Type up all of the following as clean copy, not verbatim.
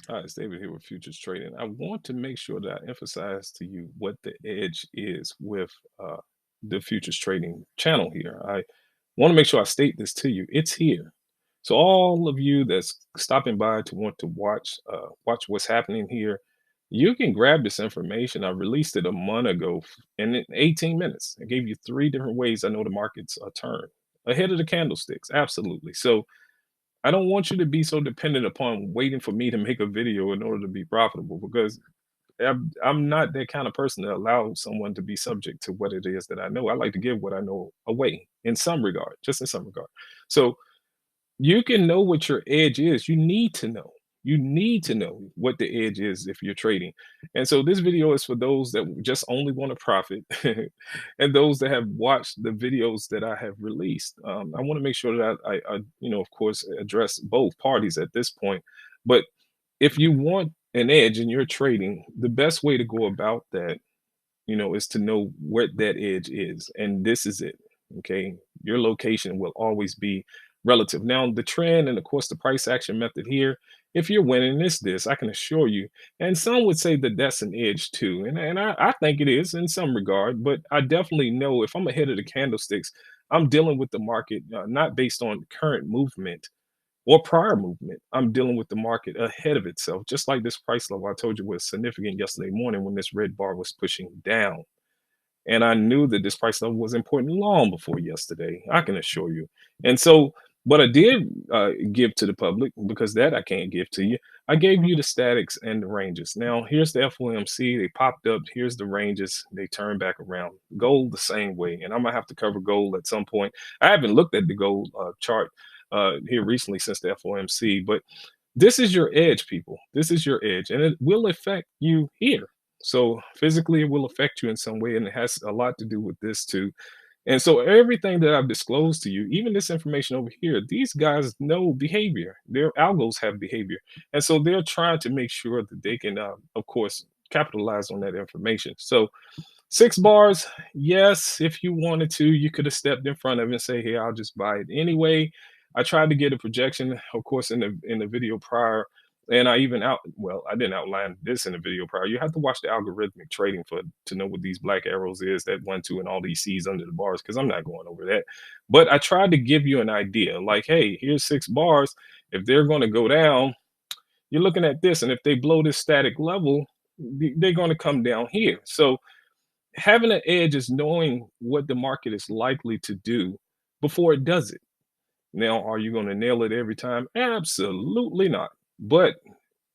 Hi, it's David here with Futures Trading. I want to make sure that I emphasize to you what the edge is with the Futures Trading channel here. I want to make sure I state this to you. It's here. So all of you that's stopping by to want to watch what's happening here, you can grab this information. I released it a month ago in 18 minutes. I gave you three different ways I know the markets turn ahead of the candlesticks. Absolutely. So I don't want you to be so dependent upon waiting for me to make a video in order to be profitable because I'm not that kind of person that allows someone to be subject to what it is that I know. I like to give what I know away in some regard, just in some regard. So you can know what your edge is. You need to know. You need to know what the edge is if you're trading. And so this video is for those that just only want to profit and those that have watched the videos that I have released. I want to make sure that of course, address both parties at this point. But if you want an edge in your trading, the best way to go about that, is to know what that edge is. And this is it. Okay. Your location will always be relative. Now, the trend and of course the price action method here, if you're winning this, I can assure you. And some would say that that's an edge too. And I think it is in some regard, but I definitely know if I'm ahead of the candlesticks, I'm dealing with the market not based on current movement or prior movement. I'm dealing with the market ahead of itself, just like this price level I told you was significant yesterday morning when this red bar was pushing down. And I knew that this price level was important long before yesterday, I can assure you. And so, what I did give to the public, because that I can't give to you, I gave you the statics and the ranges. Now, here's the FOMC. They popped up. Here's the ranges. They turned back around. Gold the same way. And I'm going to have to cover gold at some point. I haven't looked at the gold chart here recently since the FOMC, but this is your edge, people. This is your edge, and it will affect you here. So physically, it will affect you in some way, and it has a lot to do with this too. And so everything that I've disclosed to you, even this information over here, these guys know behavior. Their algos have behavior, and so they're trying to make sure that they can, of course, capitalize on that information. So 6 bars, yes, if you wanted to, you could have stepped in front of it and say, "Hey, I'll just buy it anyway." I tried to get a projection, of course, in the video prior, and I didn't outline this in the video prior. You have to watch the algorithmic trading for to know what these black arrows is, that 1, 2, and all these C's under the bars, because I'm not going over that. But I tried to give you an idea, like, hey, here's 6 bars. If they're going to go down, you're looking at this, and if they blow this static level, they're going to come down here. So having an edge is knowing what the market is likely to do before it does it. Now, are you going to nail it every time? Absolutely not. But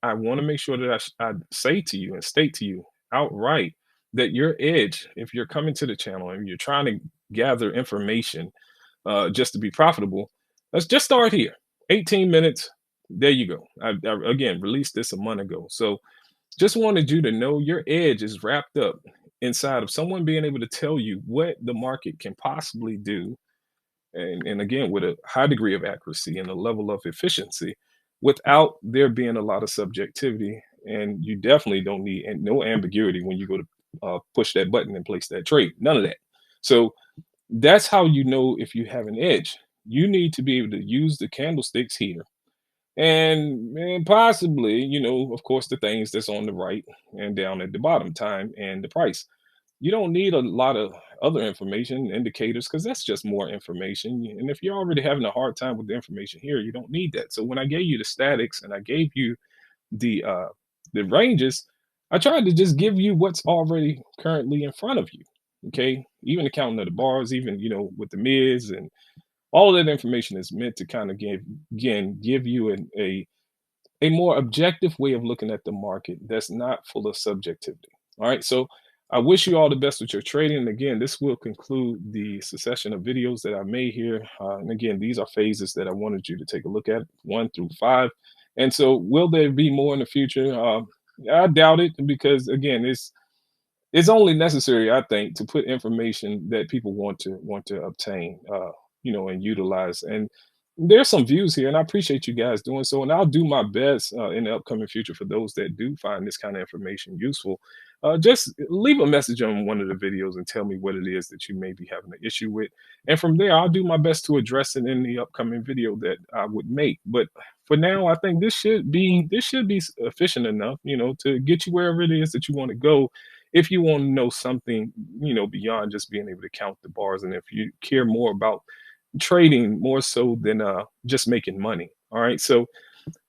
I want to make sure that I say to you and state to you outright that your edge, if you're coming to the channel and you're trying to gather information just to be profitable, let's just start here. 18 minutes. There you go. I again released this a month ago. So just wanted you to know your edge is wrapped up inside of someone being able to tell you what the market can possibly do. And again, with a high degree of accuracy and a level of efficiency without there being a lot of subjectivity. And you definitely don't need no ambiguity when you go to push that button and place that trade. None of that. So that's how you know if you have an edge. You need to be able to use the candlesticks here and possibly, of course, the things that's on the right and down at the bottom, time and the price. You don't need a lot of other information, indicators, because that's just more information. And if you're already having a hard time with the information here, you don't need that. So when I gave you the statics and I gave you the ranges, I tried to just give you what's already currently in front of you. Okay. Even the counting of the bars, even with the mids, and all of that information is meant to kind of give you a more objective way of looking at the market that's not full of subjectivity. All right. So I wish you all the best with your trading. And again, this will conclude the succession of videos that I made here. And again, these are phases that I wanted you to take a look at, 1 through 5. And so, will there be more in the future? I doubt it, because again, it's only necessary, I think, to put information that people want to obtain, and utilize. And There's some views here, and I appreciate you guys doing so. And I'll do my best in the upcoming future for those that do find this kind of information useful. Just leave a message on one of the videos and tell me what it is that you may be having an issue with. And from there, I'll do my best to address it in the upcoming video that I would make. But for now, I think this should be efficient enough, to get you wherever it is that you want to go. If you want to know something, beyond just being able to count the bars, and if you care more about trading more so than just making money. All right. So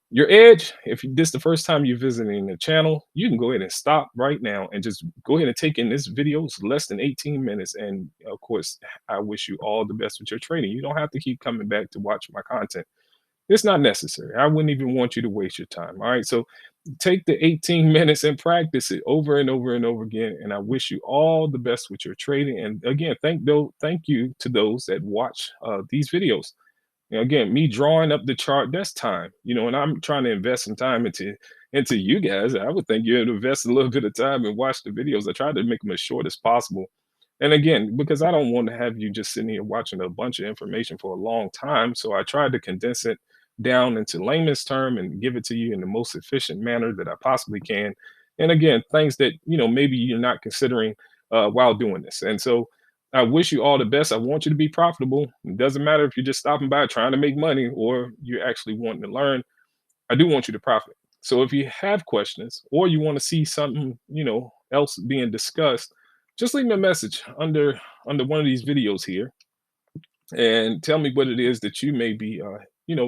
your edge, if this is the first time you're visiting the channel, you can go ahead and stop right now and just go ahead and take in this video. It's less than 18 minutes. And of course, I wish you all the best with your trading. You don't have to keep coming back to watch my content. It's not necessary. I wouldn't even want you to waste your time. All right. So take the 18 minutes and practice it over and over and over again. And I wish you all the best with your trading. And again, thank you to those that watch these videos. Again, me drawing up the chart, that's time, and I'm trying to invest some time into you guys. I would think you'd invest a little bit of time and watch the videos. I try to make them as short as possible. And again, because I don't want to have you just sitting here watching a bunch of information for a long time, so I tried to condense it down into layman's term and give it to you in the most efficient manner that I possibly can. And again, things that maybe you're not considering while doing this. And so I wish you all the best. I want you to be profitable. It doesn't matter if you're just stopping by trying to make money or you're actually wanting to learn. I do want you to profit. So if you have questions or you want to see something, else being discussed, just leave me a message under one of these videos here and tell me what it is that you may be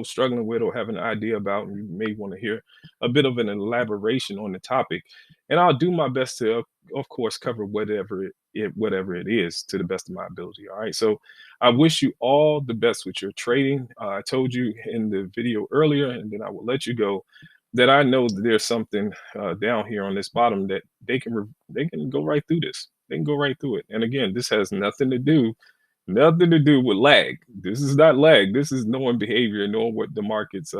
struggling with or have an idea about, and you may want to hear a bit of an elaboration on the topic, and I'll do my best to of course cover whatever it is to the best of my ability. All right, so I wish you all the best with your trading. I told you in the video earlier, and then I will let you go, that I know that there's something down here on this bottom that they can go right through this. They can go right through it. And again, this has nothing to do with lag. This is not lag. This is knowing behavior, knowing what the market's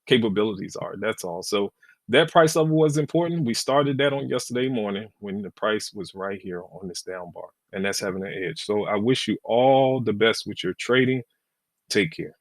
capabilities are. That's all. So that price level was important. We started that on yesterday morning when the price was right here on this down bar, and that's having an edge. So I wish you all the best with your trading. Take care.